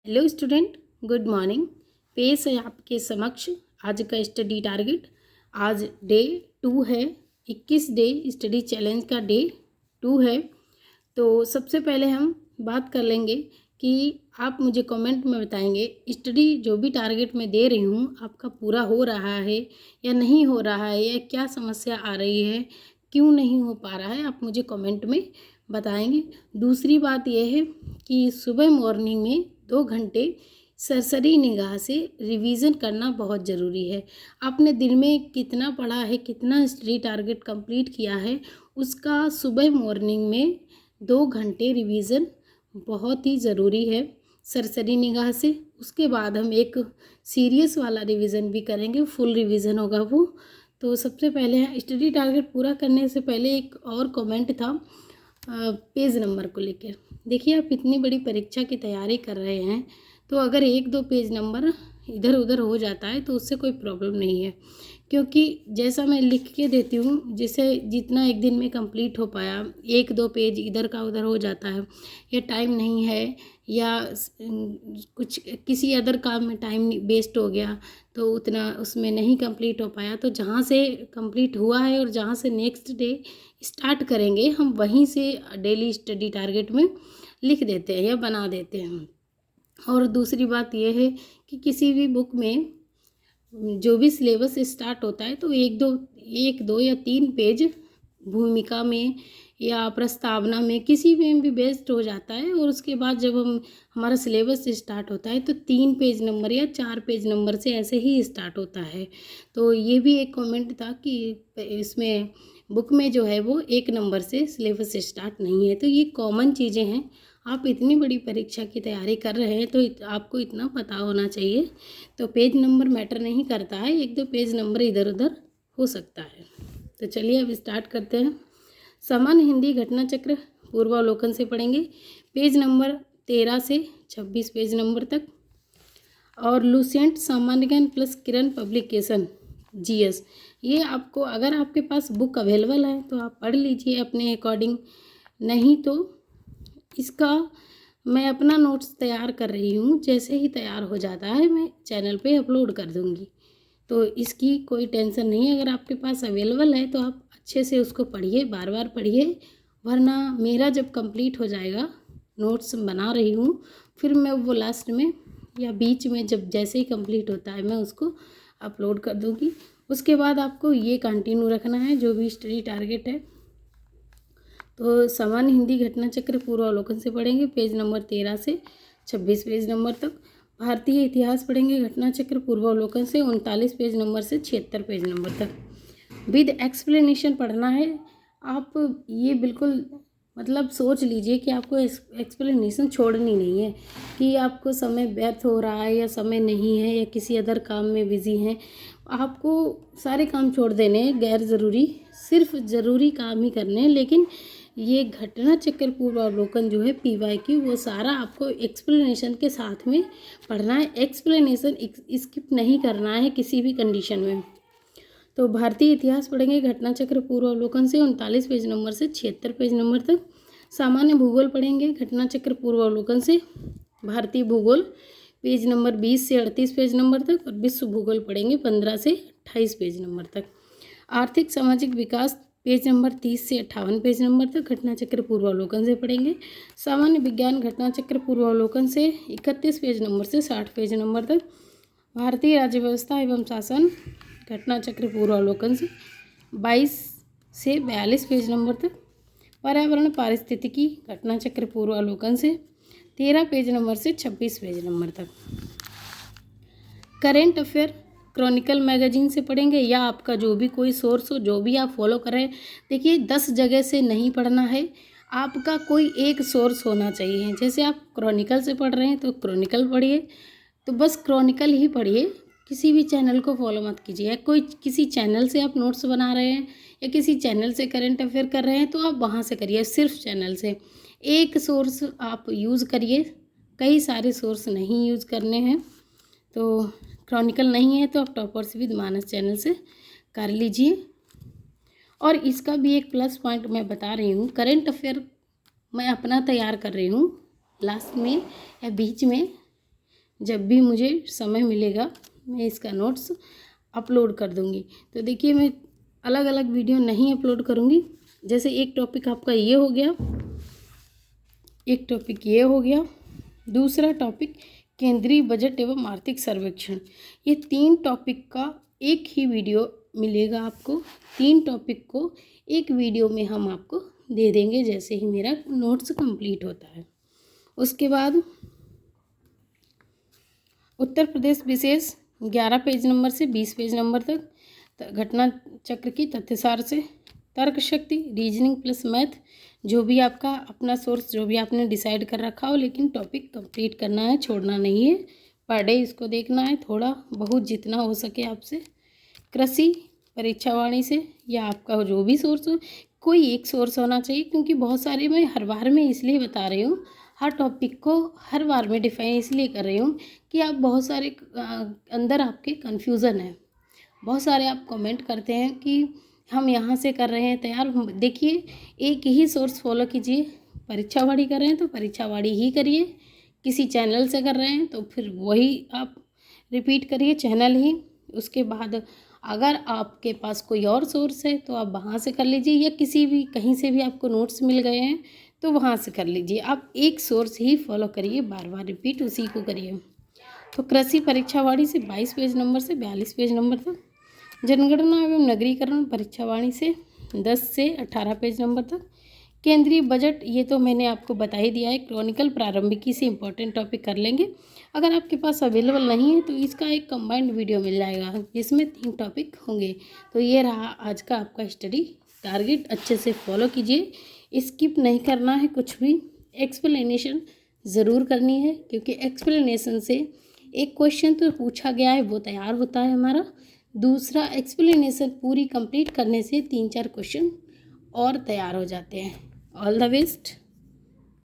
Hello student, good morning. पेश है आपके समक्ष आज का स्टडी टारगेट। आज डे 2 है, 21 डे स्टडी चैलेंज का डे 2 है। तो सबसे पहले हम बात कर लेंगे कि आप मुझे कमेंट में बताएंगे स्टडी जो भी टारगेट मैं दे रही हूँ आपका पूरा हो रहा है या नहीं हो रहा है, या क्या समस्या आ रही है, क्यों नहीं हो पा रहा है, आप मुझे कमेंट में बताएंगे। दूसरी बात यह है कि सुबह मॉर्निंग में 2 घंटे सरसरी निगाह से रिवीजन करना बहुत ज़रूरी है। आपने दिन में कितना पढ़ा है, कितना स्टडी टारगेट कंप्लीट किया है, उसका सुबह मॉर्निंग में 2 घंटे रिवीजन बहुत ही ज़रूरी है सरसरी निगाह से। उसके बाद हम एक सीरियस वाला रिवीजन भी करेंगे, फुल रिवीजन होगा वो। तो सबसे पहले स्टडी टारगेट पूरा करने से पहले एक और कमेंट था पेज नंबर को लेकर। देखिए, आप इतनी बड़ी परीक्षा की तैयारी कर रहे हैं, तो अगर 1-2 पेज नंबर इधर उधर हो जाता है तो उससे कोई प्रॉब्लम नहीं है, क्योंकि जैसा मैं लिख के देती हूँ, जिसे जितना एक दिन में कंप्लीट हो पाया, 1-2 पेज इधर का उधर हो जाता है, या टाइम नहीं है, या कुछ किसी अदर काम में टाइम वेस्ट हो गया तो उतना उसमें नहीं कंप्लीट हो पाया, तो जहाँ से कंप्लीट हुआ है और जहाँ से नेक्स्ट डे स्टार्ट करेंगे हम वहीं से डेली स्टडी टारगेट में लिख देते हैं या बना देते हैं। और दूसरी बात यह है कि किसी भी बुक में जो भी सिलेबस स्टार्ट होता है तो एक दो या 3 पेज भूमिका में या प्रस्तावना में किसी में भी बेस्ड हो जाता है, और उसके बाद जब हमारा सिलेबस स्टार्ट होता है तो 3 पेज नंबर या 4 पेज नंबर से ऐसे ही स्टार्ट होता है। तो ये भी एक कमेंट था कि इसमें बुक में जो है वो 1 नंबर से सिलेबस स्टार्ट नहीं है। तो ये कॉमन चीज़ें हैं। आप इतनी बड़ी परीक्षा की तैयारी कर रहे हैं तो आपको इतना पता होना चाहिए। तो पेज नंबर मैटर नहीं करता है, 1-2 पेज नंबर इधर उधर हो सकता है। तो चलिए अब स्टार्ट करते हैं। सामान्य हिंदी घटना चक्र पूर्वावलोकन से पढ़ेंगे, पेज नंबर 13 से 26 पेज नंबर तक। और लुसेंट सामान्य ज्ञान प्लस किरण पब्लिकेशन जीएस, ये आपको अगर आपके पास बुक अवेलेबल है तो आप पढ़ लीजिए अपने अकॉर्डिंग, नहीं तो इसका मैं अपना नोट्स तैयार कर रही हूँ, जैसे ही तैयार हो जाता है मैं चैनल पे अपलोड कर दूँगी। तो इसकी कोई टेंशन नहीं है, अगर आपके पास अवेलेबल है तो आप अच्छे से उसको पढ़िए, बार बार पढ़िए। वरना मेरा जब कंप्लीट हो जाएगा, नोट्स बना रही हूँ, फिर मैं वो लास्ट में या बीच में जब जैसे ही कंप्लीट होता है मैं उसको अपलोड कर दूँगी। उसके बाद आपको ये कंटिन्यू रखना है जो भी स्टडी टारगेट है। तो सामान्य हिंदी घटना चक्र पूर्वावलोकन से पढ़ेंगे, पेज नंबर 13 से 26 पेज नंबर तक। भारतीय इतिहास पढ़ेंगे घटना चक्र पूर्वावलोकन से 39 पेज नंबर से 76 पेज नंबर तक। विद एक्सप्लेनेशन पढ़ना है। आप ये बिल्कुल मतलब सोच लीजिए कि आपको एक्सप्लेनेशन छोड़नी नहीं है, कि आपको समय व्यर्थ हो रहा है या समय नहीं है या किसी अदर काम में बिजी हैं। आपको सारे काम छोड़ देने हैं, गैर ज़रूरी, सिर्फ ज़रूरी काम ही करने हैं। लेकिन ये घटना चक्र पूर्वावलोकन जो है PYQ, वो सारा आपको एक्सप्लेनेशन के साथ में पढ़ना है। एक्सप्लेनेशन स्किप नहीं करना है किसी भी कंडीशन में। तो भारतीय इतिहास पढ़ेंगे घटना चक्र पूर्वावलोकन से 39 पेज नंबर से 76 पेज नंबर तक। सामान्य भूगोल पढ़ेंगे घटना चक्र पूर्वावलोकन से भारतीय भूगोल पेज नंबर 20 से 38 पेज नंबर तक। और विश्व भूगोल पढ़ेंगे 15 से 28 पेज नंबर तक। आर्थिक सामाजिक विकास पेज नंबर 30 से 58 पेज नंबर तक घटना चक्र पूर्वावलोकन से पढ़ेंगे। सामान्य विज्ञान घटना चक्र पूर्वावलोकन से 31 पेज नंबर से 60 पेज नंबर तक। भारतीय राज्य व्यवस्था एवं शासन घटना चक्र पूर्वावलोकन से 22 से 42 पेज नंबर तक। पर्यावरण पारिस्थितिकी घटना चक्र पूर्वावलोकन से 13 पेज नंबर से 26 पेज नंबर तक। करेंट अफेयर क्रॉनिकल मैगजीन से पढ़ेंगे, या आपका जो भी कोई सोर्स हो, जो भी आप फॉलो कर रहे हैं। देखिए, 10 जगह से नहीं पढ़ना है, आपका कोई एक सोर्स होना चाहिए। जैसे आप क्रॉनिकल से पढ़ रहे हैं तो क्रॉनिकल पढ़िए, तो बस क्रॉनिकल ही पढ़िए, किसी भी चैनल को फॉलो मत कीजिए। कोई किसी चैनल से आप नोट्स बना रहे हैं या किसी चैनल से करंट अफेयर कर रहे हैं तो आप वहाँ से करिए, सिर्फ चैनल से। एक सोर्स आप यूज़ करिए, कई सारे सोर्स नहीं यूज़ करने हैं। तो क्रॉनिकल नहीं है तो आप टॉपर्स विद मानस चैनल से कर लीजिए। और इसका भी एक प्लस पॉइंट मैं बता रही हूँ, करंट अफेयर मैं अपना तैयार कर रही हूँ, लास्ट में या बीच में जब भी मुझे समय मिलेगा मैं इसका नोट्स अपलोड कर दूँगी। तो देखिए मैं अलग अलग वीडियो नहीं अपलोड करूँगी। जैसे एक टॉपिक आपका ये हो गया, एक टॉपिक ये हो गया, दूसरा टॉपिक केंद्रीय बजट एवं आर्थिक सर्वेक्षण। ये 3 टॉपिक का एक ही वीडियो मिलेगा आपको। 3 टॉपिक को एक वीडियो में हम आपको दे देंगे जैसे ही मेरा नोट्स कंप्लीट होता है। उसके बाद उत्तर प्रदेश विशेष 11 पेज नंबर से 20 पेज नंबर तक घटना चक्र की तथ्यसार से तर्क शक्ति, रीजनिंग प्लस मैथ, जो भी आपका अपना सोर्स जो भी आपने डिसाइड कर रखा हो, लेकिन टॉपिक कंप्लीट करना है, छोड़ना नहीं है। पर डे इसको देखना है, थोड़ा बहुत जितना हो सके आपसे। कृषि परीक्षावाणी से या आपका जो भी सोर्स हो, कोई एक सोर्स होना चाहिए, क्योंकि बहुत सारे मैं हर बार में इसलिए बता रही हूँ, हर टॉपिक को हर बार में डिफाइन इसलिए कर रही हूँ कि आप बहुत सारे अंदर आपके कन्फ्यूज़न है। बहुत सारे आप कमेंट करते हैं कि हम यहाँ से कर रहे हैं तैयार। देखिए एक ही सोर्स फॉलो कीजिए। परीक्षावाड़ी कर रहे हैं तो परीक्षावाड़ी ही करिए, किसी चैनल से कर रहे हैं तो फिर वही आप रिपीट करिए चैनल ही। उसके बाद अगर आपके पास कोई और सोर्स है तो आप वहाँ से कर लीजिए, या किसी भी कहीं से भी आपको नोट्स मिल गए हैं तो वहाँ से कर लीजिए। आप एक सोर्स ही फॉलो करिए, बार बार रिपीट उसी को करिए। तो कृषि परीक्षावाड़ी से 22 पेज नंबर से 42 पेज नंबर तक, जनगणना एवं नगरीकरण परीक्षावाणी से 10 से 18 पेज नंबर तक, केंद्रीय बजट ये तो मैंने आपको बता ही दिया है। क्रॉनिकल प्रारंभिकी से इंपॉर्टेंट टॉपिक कर लेंगे। अगर आपके पास अवेलेबल नहीं है तो इसका एक कंबाइंड वीडियो मिल जाएगा जिसमें 3 टॉपिक होंगे। तो ये रहा आज का आपका स्टडी टारगेट। अच्छे से फॉलो कीजिए, स्किप नहीं करना है कुछ भी। एक्सप्लेनेशन ज़रूर करनी है, क्योंकि एक्सप्लेनेशन से एक क्वेश्चन तो पूछा गया है वो तैयार होता है हमारा। दूसरा एक्सप्लेनेशन पूरी कंप्लीट करने से 3-4 क्वेश्चन और तैयार हो जाते हैं। All the best.